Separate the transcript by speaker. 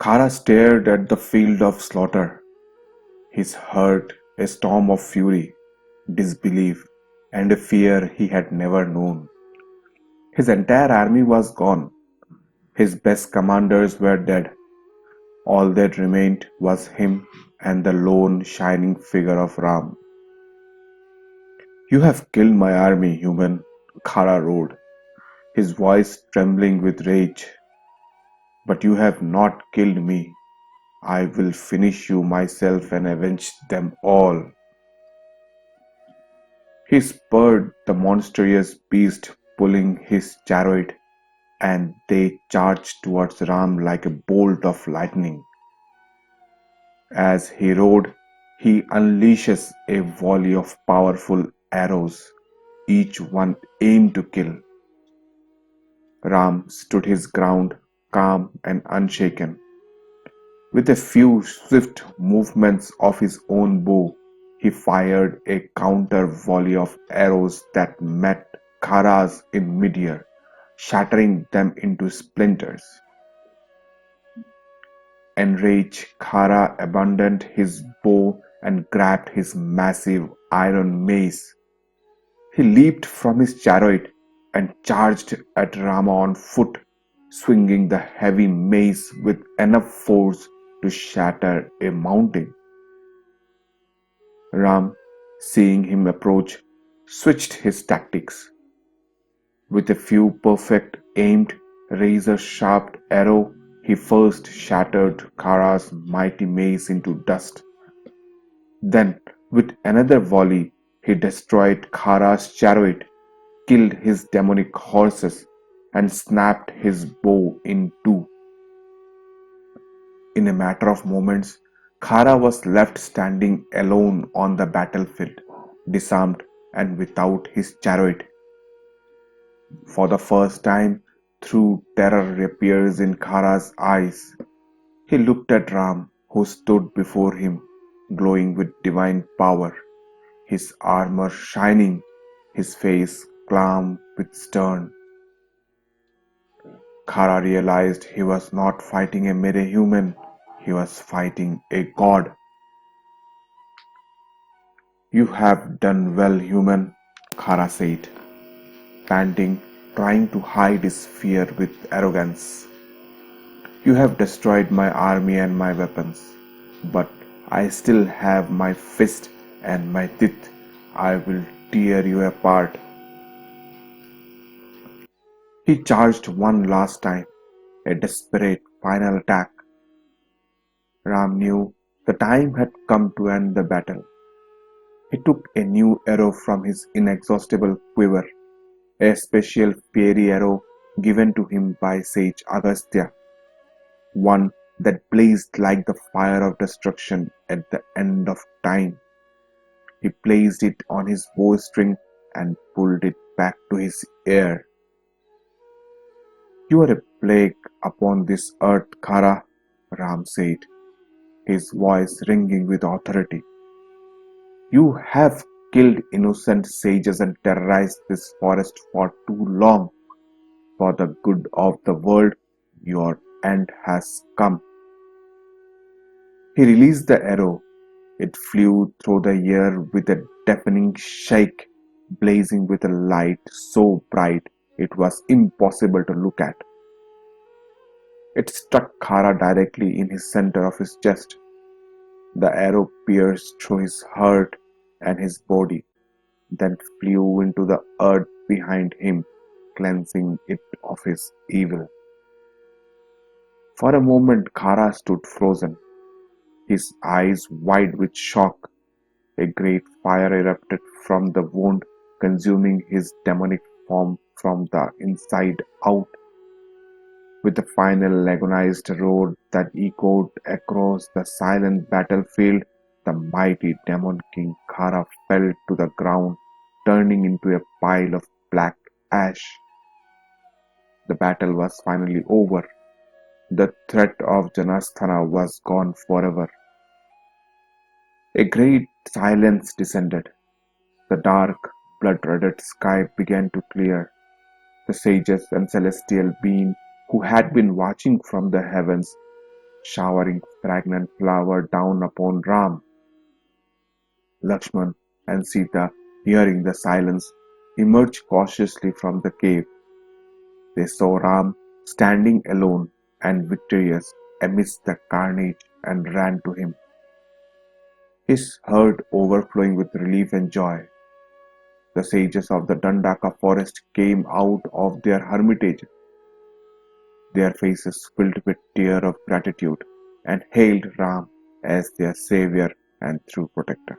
Speaker 1: Khara stared at the field of slaughter, his heart a storm of fury, disbelief, and a fear he had never known. His entire army was gone, his best commanders were dead. All that remained was him and the lone shining figure of Ram. You have killed my army, human, Khara roared, his voice trembling with rage. But you have not killed me. I will finish you myself and avenge them all. He spurred the monstrous beast, pulling his chariot, and they charged towards Ram like a bolt of lightning. As he rode, he unleashes a volley of powerful arrows, each one aimed to kill. Ram stood his ground, calm and unshaken. With a few swift movements of his own bow, he fired a counter volley of arrows that met Khara's in midair, shattering them into splinters. Enraged, Khara abandoned his bow and grabbed his massive iron mace. He leaped from his chariot and charged at Rama on foot, swinging the heavy mace with enough force to shatter a mountain. Ram, seeing him approach, switched his tactics. With a few perfect aimed, razor-sharp arrows, he first shattered Khara's mighty mace into dust. Then, with another volley, he destroyed Khara's chariot, killed his demonic horses, and snapped his bow in two. In a matter of moments, Khara was left standing alone on the battlefield, disarmed and without his chariot. For the first time, terror appears in Khara's eyes. He looked at Ram, who stood before him, glowing with divine power, his armor shining, his face calm with stern. Khara realized he was not fighting a mere human, he was fighting a god. You have done well, human, Khara said, panting, trying to hide his fear with arrogance. You have destroyed my army and my weapons, but I still have my fist and my teeth. I will tear you apart. He charged one last time, a desperate final attack. Ram knew the time had come to end the battle. He took a new arrow from his inexhaustible quiver, a special fairy arrow given to him by sage Agastya, one that blazed like the fire of destruction at the end of time. He placed it on his bowstring and pulled it back to his ear. You are a plague upon this earth, Khara, Ram said, his voice ringing with authority. You have killed innocent sages and terrorized this forest for too long. For the good of the world, your end has come. He released the arrow. It flew through the air with a deafening shake, blazing with a light so bright it was impossible to look at. It struck Khara directly in his center of his chest. The arrow pierced through his heart and his body, then flew into the earth behind him, cleansing it of his evil. For a moment, Khara stood frozen, his eyes wide with shock. A great fire erupted from the wound, consuming his demonic form from the inside out. With a final agonized roar that echoed across the silent battlefield, the mighty demon king Khara fell to the ground, turning into a pile of black ash. The battle was finally over. The threat of Janasthana was gone forever. A great silence descended. The dark, blood-redder sky began to clear. The sages and celestial beings who had been watching from the heavens showering fragrant flower down upon Ram. Lakshman and Sita, hearing the silence, emerged cautiously from the cave. They saw Ram standing alone and victorious amidst the carnage and ran to him, his heart overflowing with relief and joy. The sages of the Dandaka forest came out of their hermitage, their faces filled with tears of gratitude, and hailed Ram as their savior and true protector.